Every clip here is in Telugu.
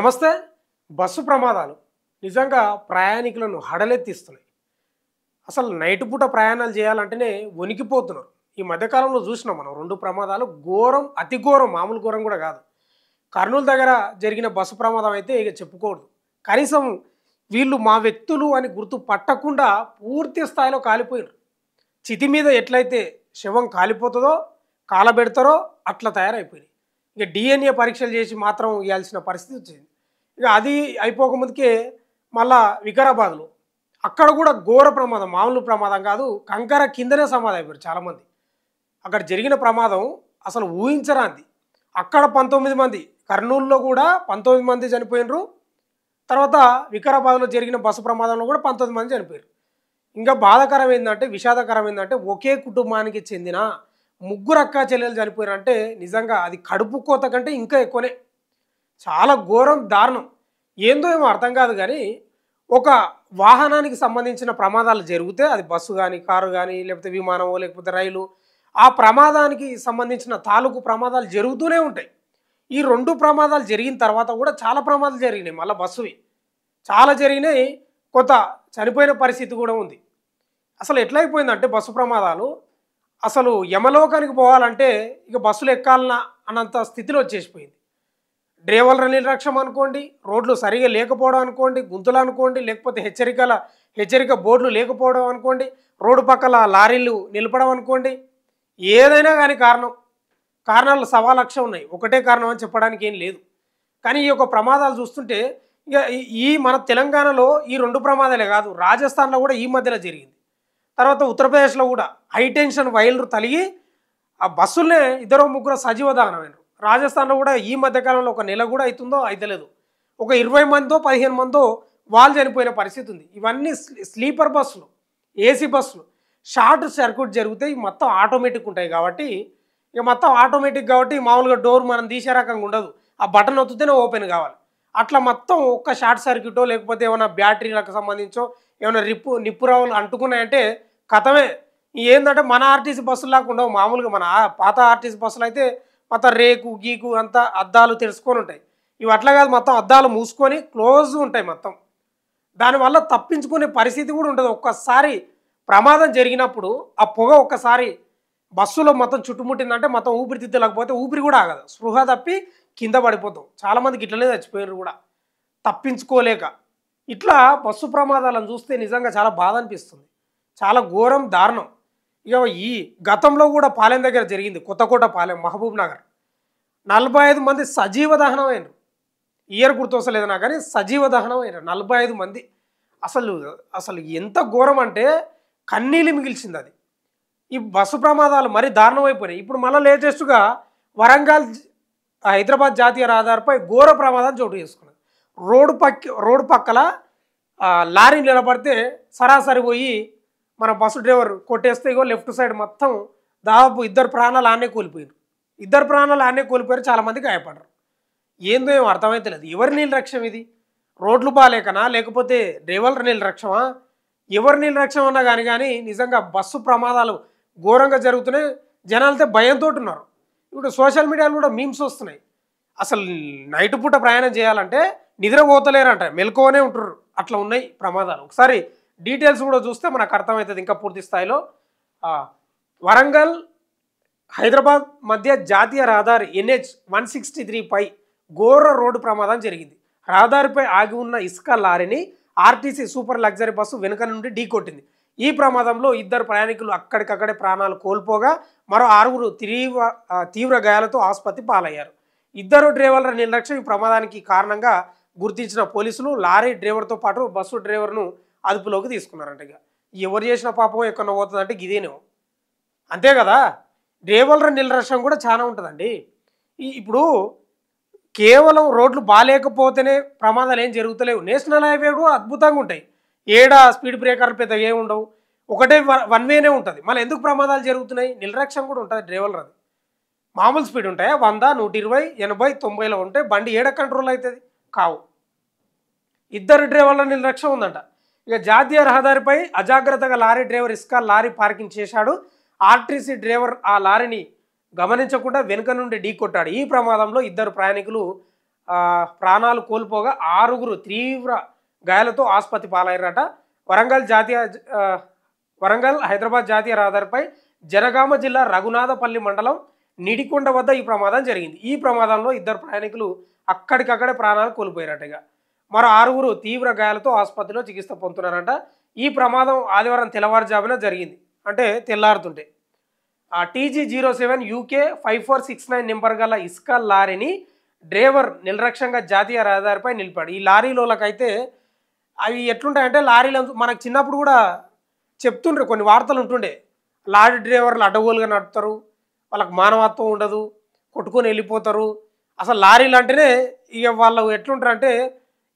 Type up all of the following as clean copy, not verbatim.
నమస్తే. బస్సు ప్రమాదాలు నిజంగా ప్రయాణికులను హడలెత్తిస్తున్నాయి. అసలు నైట్ పూట ప్రయాణాలు చేయాలంటేనే వణికిపోతున్నారు. ఈ మధ్యకాలంలో చూసినాం మనం 2 ప్రమాదాలు ఘోరం, అతి ఘోరం, మామూలు ఘోరం కూడా కాదు. కర్నూలు దగ్గర జరిగిన బస్సు ప్రమాదం అయితే ఇక చెప్పుకోకూడదు. కనీసం వీళ్ళు మా వ్యక్తులు అని గుర్తు పట్టకుండా పూర్తి స్థాయిలో కాలిపోయారు. చితి మీద ఎట్లయితే శవం కాలిపోతుందో కాలబెడతారో అట్లా తయారైపోయింది. ఇక డిఎన్ఏ పరీక్షలు చేసి మాత్రం ఇవ్వాల్సిన పరిస్థితి వచ్చింది. ఇక అది అయిపోకముందుకే మళ్ళా వికారాబాద్లో అక్కడ కూడా ఘోర ప్రమాదం, మామూలు ప్రమాదం కాదు, కంకర కిందనే సమాధి అయిపోయారు చాలామంది. అక్కడ జరిగిన ప్రమాదం అసలు ఊహించరాంది. అక్కడ 19 మంది, కర్నూలులో కూడా 19 మంది చనిపోయినరు. తర్వాత వికారాబాద్లో జరిగిన బస్సు ప్రమాదంలో కూడా 19 మంది చనిపోయారు. ఇంకా బాధాకరం ఏంటంటే, విషాదకరం ఏంటంటే, ఒకే కుటుంబానికి చెందిన 3 అక్కా చెల్లెలు చనిపోయారంటే నిజంగా అది కడుపు కోత కంటే ఇంకా ఎక్కువనే. చాలా ఘోరం, దారుణం. ఏందో ఏమో అర్థం కాదు కానీ ఒక వాహనానికి సంబంధించిన ప్రమాదాలు జరిగితే అది బస్సు కానీ, కారు కానీ, లేకపోతే విమానమో, లేకపోతే రైలు, ఆ ప్రమాదానికి సంబంధించిన తాలూకు ప్రమాదాలు జరుగుతూనే ఉంటాయి. ఈ 2 ప్రమాదాలు జరిగిన తర్వాత కూడా చాలా ప్రమాదాలు జరిగినాయి. మళ్ళీ బస్సువి చాలా జరిగినాయి. కొంత చనిపోయిన పరిస్థితి కూడా ఉంది. అసలు ఎట్లయిపోయిందంటే బస్సు ప్రమాదాలు అసలు యమలోకానికి పోవాలంటే ఇక బస్సులు ఎక్కాలన్నా అన్నంత స్థితిలో వచ్చేసిపోయింది. డ్రైవర్ల నిర్లక్ష్యం అనుకోండి, రోడ్లు సరిగా లేకపోవడం అనుకోండి, గుంతలు అనుకోండి, లేకపోతే హెచ్చరిక బోర్డులు లేకపోవడం అనుకోండి, రోడ్డు పక్కల లారీలు నిలపడం అనుకోండి, ఏదైనా కానీ కారణాలు సవాలక్ష ఉన్నాయి. ఒకటే కారణం అని చెప్పడానికి ఏం లేదు. కానీ ఈ యొక్క ప్రమాదాలు చూస్తుంటే ఇక ఈ మన తెలంగాణలో ఈ 2 ప్రమాదాలే కాదు, రాజస్థాన్లో కూడా ఈ మధ్యలో జరిగింది. తర్వాత ఉత్తరప్రదేశ్లో కూడా హైటెన్షన్ వైర్లు తలిగి ఆ బస్సులనే 2-3 సజీవ దహనమైనరు. రాజస్థాన్లో కూడా ఈ మధ్యకాలంలో ఒక నెల కూడా అవుతుందో అయితలేదు, ఒక 20 మందో 15 మందో వాళ్ళు చనిపోయిన పరిస్థితి ఉంది. ఇవన్నీ స్లీపర్ బస్సులు, ఏసీ బస్సులు. షార్ట్ సర్క్యూట్ జరిగితే ఇవి మొత్తం ఆటోమేటిక్ ఉంటాయి కాబట్టి, ఇక మొత్తం ఆటోమేటిక్ కాబట్టి మామూలుగా డోర్ మనం తీసే రకంగా ఉండదు, ఆ బటన్ ఒత్తితేనే ఓపెన్ కావాలి. అట్లా మొత్తం ఒక్క షార్ట్ సర్క్యూటో లేకపోతే ఏమైనా బ్యాటరీలకు సంబంధించో ఏమైనా నిప్పురావులు అంటుకున్నాయంటే కథమే. ఏంటంటే మన ఆర్టీసీ బస్సులు లాగా ఉండవు. మామూలుగా మన పాత ఆర్టీసీ బస్సులు అయితే మొత్తం రేకు గీకు అంతా అద్దాలు తెరుచుకొని ఉంటాయి. ఇవి అట్లా కాదు, మొత్తం అద్దాలు మూసుకొని క్లోజ్ ఉంటాయి మొత్తం. దానివల్ల తప్పించుకునే పరిస్థితి కూడా ఉంటుంది. ఒక్కసారి ప్రమాదం జరిగినప్పుడు ఆ పొగ ఒక్కసారి బస్సులో మొత్తం చుట్టుముట్టిందంటే మొత్తం ఊపిరితిత్తలేకపోతే ఊపిరి కూడా ఆగదు, స్పృహ తప్పి కింద పడిపోతాం. చాలామందికి ఇట్లనే చచ్చిపోయారు కూడా తప్పించుకోలేక. ఇట్లా బస్సు ప్రమాదాలను చూస్తే నిజంగా చాలా బాధ అనిపిస్తుంది. చాలా ఘోరం, దారుణం. ఇక ఈ గతంలో కూడా పాలెం దగ్గర జరిగింది, కొత్తకోట పాలెం, మహబూబ్ నగర్. 45 మంది సజీవ దహనం అయినారు. ఇయర్ గుర్తొస్తలేదు నాకు, కానీ సజీవ దహనం అయినారు 45 మంది. అసలు ఎంత ఘోరం అంటే కన్నీళ్ళు మిగిల్చింది అది. ఈ బస్సు ప్రమాదాలు మరీ దారుణం అయిపోయినాయి. ఇప్పుడు మళ్ళీ లేటెస్ట్గా వరంగల్ హైదరాబాద్ జాతీయ రహదారిపై ఘోర ప్రమాదం చోటు చేసుకున్నది. రోడ్డు పక్కల లారీ నిలబడితే సరాసరి పోయి మన బస్సు డ్రైవర్ కొట్టేస్తే ఇగో లెఫ్ట్ సైడ్ మొత్తం దాదాపు 2 ప్రాణాలు ఆనే కోల్పోయారు. 2 ప్రాణాలు ఆనే కోల్పోయారు, చాలామంది గాయపడ్డారు. ఏందో ఏమో అర్థమైతలేదు. ఎవరి నిర్లక్ష్యం ఇది? రోడ్లు బాగాలేకనా, లేకపోతే డ్రైవర్ల నిర్లక్ష్యమా? ఎవరి నిర్లక్ష్యం అన్నా కానీ నిజంగా బస్సు ప్రమాదాలు ఘోరంగా జరుగుతున్నాయి. జనాలతో భయంతో ఉన్నారు. ఇప్పుడు సోషల్ మీడియాలో కూడా మీమ్స్ వస్తున్నాయి. అసలు నైట్ పూట ప్రయాణం చేయాలంటే నిద్రపోతలేరంట, మెలకువనే ఉంటున్నారు. అట్లా ఉన్నాయి ప్రమాదాలు. ఒకసారి డీటెయిల్స్ కూడా చూస్తే మనకు అర్థమవుతుంది ఇంకా పూర్తి స్థాయిలో. వరంగల్ హైదరాబాద్ మధ్య జాతీయ రహదారి NH-163పై ఘోర రోడ్డు ప్రమాదం జరిగింది. రహదారిపై ఆగి ఉన్న ఇసుక లారీని ఆర్టీసీ సూపర్ లగ్జరీ బస్సు వెనుక నుండి ఢీకొట్టింది. ఈ ప్రమాదంలో 2 ప్రయాణికులు అక్కడికక్కడే ప్రాణాలు కోల్పోగా మరో 6 తీవ్ర గాయాలతో ఆసుపత్రి పాలయ్యారు. 2 డ్రైవర్ల నిర్లక్ష్యం ఈ ప్రమాదానికి కారణంగా గుర్తించిన పోలీసులు లారీ డ్రైవర్తో పాటు బస్సు డ్రైవర్ను అదుపులోకి తీసుకున్నారంట. ఇక ఎవరు చేసిన పాపం ఎక్కడ పోతుందంటే ఇదేనేమో, అంతే కదా. డ్రైవర్ల నిర్లక్ష్యం కూడా చాలా ఉంటుందండి. ఇప్పుడు కేవలం రోడ్లు బాగాలేకపోతేనే ప్రమాదాలు ఏం జరుగుతలేవు. నేషనల్ హైవే కూడా అద్భుతంగా ఉంటాయి. ఏడా స్పీడ్ బ్రేకర్లు పెద్దగా ఏమి ఉండవు, ఒకటే వన్ వేనే ఉంటుంది. మళ్ళీ ఎందుకు ప్రమాదాలు జరుగుతున్నాయి? నిర్లక్ష్యం కూడా ఉంటుంది డ్రైవర్లది. మామూలు స్పీడ్ ఉంటాయా? 100, 120, 80, 90లో ఉంటే బండి ఏడ కంట్రోల్ అవుతుంది? కావు. 2 డ్రైవర్ల నిర్లక్ష్యం ఉందంట. ఇక జాతీయ రహదారిపై అజాగ్రత్తగా లారీ డ్రైవర్ ఇసుక లారీ పార్కింగ్ చేశాడు. ఆర్టీసీ డ్రైవర్ ఆ లారీని గమనించకుండా వెనుక నుండి ఢీకొట్టాడు. ఈ ప్రమాదంలో 2 ప్రయాణికులు ప్రాణాలు కోల్పోగా 6గురు తీవ్ర గాయాలతో ఆసుపత్రి పాలయ్యారట. వరంగల్ జాతీయ ఆ, వరంగల్ హైదరాబాద్ జాతీయ రహదారిపై జనగామ జిల్లా రఘునాథపల్లి మండలం నిడికొండ వద్ద ఈ ప్రమాదం జరిగింది. ఈ ప్రమాదంలో ఇద్దరు ప్రయాణికులు అక్కడికక్కడే ప్రాణాలు కోల్పోయారట. మరో 6గురు తీవ్ర గాయాలతో ఆసుపత్రిలో చికిత్స పొందుతున్నారంట. ఈ ప్రమాదం ఆదివారం తెల్లవారుజామున జరిగింది, అంటే తెల్లారుతుంటే. TG07 UK 5469 నెంబర్ గల ఇసుక లారీని డ్రైవర్ నిర్లక్ష్యంగా జాతీయ రహదారిపై నిలిపాడు. ఈ లారీలోకైతే అవి ఎట్లుంటాయంటే, లారీలు మనకు చిన్నప్పుడు కూడా చెప్తుండ్రే, కొన్ని వార్తలు ఉంటుండే, లారీ డ్రైవర్లు అడ్డగోలుగా నడుపుతారు, వాళ్ళకి మానవత్వం ఉండదు, కొట్టుకొని వెళ్ళిపోతారు. అసలు లారీలు అంటేనే ఇక వాళ్ళు ఎట్లుంటారంటే,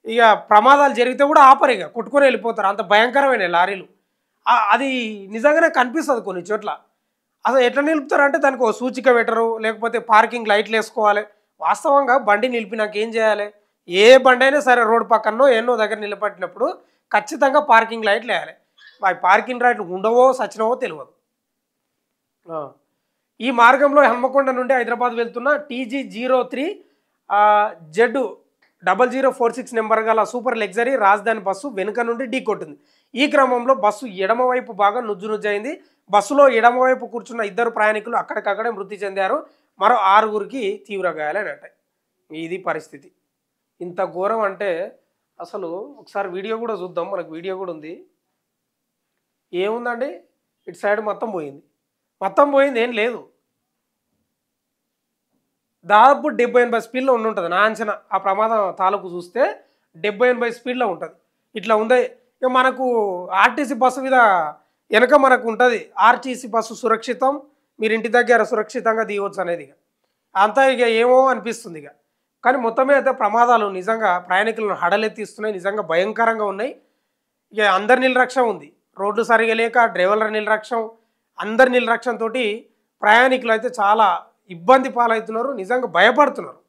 ఇక ప్రమాదాలు జరిగితే కూడా ఆపరు, ఇక కొట్టుకొని వెళ్ళిపోతారు, అంత భయంకరమైన లారీలు. అది నిజంగానే కనిపిస్తుంది కొన్ని చోట్ల. అసలు ఎట్లా నిలుపుతారంటే దానికి ఒక సూచిక పెట్టరు, లేకపోతే పార్కింగ్ లైట్లు వేసుకోవాలి. వాస్తవంగా బండి నిలిపినాక ఏం చేయాలి? ఏ బండి అయినా సరే రోడ్డు పక్కనో ఎన్నో దగ్గర నిలబెట్టినప్పుడు ఖచ్చితంగా పార్కింగ్ లైట్లు వేయాలి. అవి పార్కింగ్ లైట్లు ఉండవో సచ్చినవో తెలియదు. ఈ మార్గంలో హన్మకొండ నుండి హైదరాబాద్ వెళ్తున్న TG03 Z0046 నెంబర్ గల సూపర్ లగ్జరీ రాజధాని బస్సు వెనుక నుండి ఢీకొట్టింది. ఈ క్రమంలో బస్సు ఎడమవైపు భాగం నుజ్జునుజ్జైంది. బస్సులో ఎడమవైపు కూర్చున్న ఇద్దరు ప్రయాణికులు అక్కడికక్కడే మృతి చెందారు. మరో 6గురికి తీవ్ర గాయాలైనట. ఇది పరిస్థితి. ఇంత ఘోరం అంటే అసలు ఒకసారి వీడియో కూడా చూద్దాం, మనకు వీడియో కూడా ఉంది. ఏముందండి, ఇటు సైడ్ మొత్తం పోయింది, ఏం లేదు. దాదాపు 70-80 స్పీడ్లో ఉంటుంది నా అంచనా. ఆ ప్రమాదం తాలూకు చూస్తే 70-80 స్పీడ్లో ఉంటుంది. ఇట్లా ఉంది. ఇక మనకు ఆర్టీసీ బస్సు మీద వెనక మనకు ఉంటుంది, ఆర్టీసీ బస్సు సురక్షితం, మీరు ఇంటి దగ్గర సురక్షితంగా దిగవచ్చు అనేది. అంతా ఇక ఏమో అనిపిస్తుంది ఇక. కానీ మొత్తమే అయితే ప్రమాదాలు నిజంగా ప్రయాణికులను హడలెత్తిస్తున్నాయి, నిజంగా భయంకరంగా ఉన్నాయి. ఇక అందరి నిర్లక్ష్యం ఉంది, రోడ్లు సరిగా లేక డ్రైవర్ల నిర్లక్ష్యం, అందరి నిర్లక్ష్యంతో ప్రయాణికులు అయితే చాలా ఇబ్బంది పాలవుతున్నారు, నిజంగా భయపడుతున్నారు.